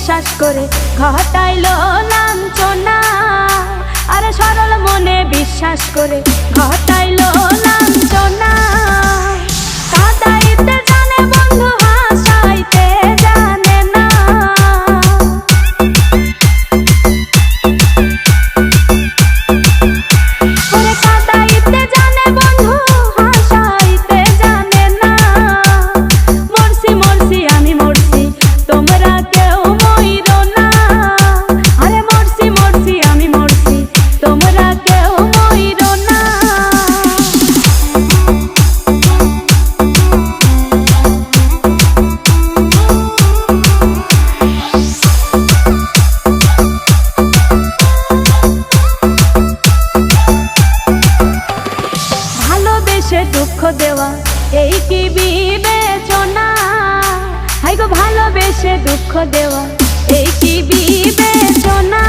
বিশ্বাস করে ঘটাইলো লাঞ্ছনা। আরে সরল মনে বিশ্বাস করে ঘটাইলো লাঞ্ছনা। কাঁদাইতে জানে বন্ধু হাসাইতে জানে না। ওরে কাঁদাইতে জানে বন্ধু হাসাইতে জানে না। মরছি মরছি আমি মরছি তোমরা কেউ মইরো না। আরে মরছি মরছি আমি মরছি তোমরা কেউ মইরো না। ভালোবেসে দুঃখ দেওয়া এই কি বিবেচনা? হাই গো ভালোবেসে দুঃখ দেওয়া এই কি বিবেচনা?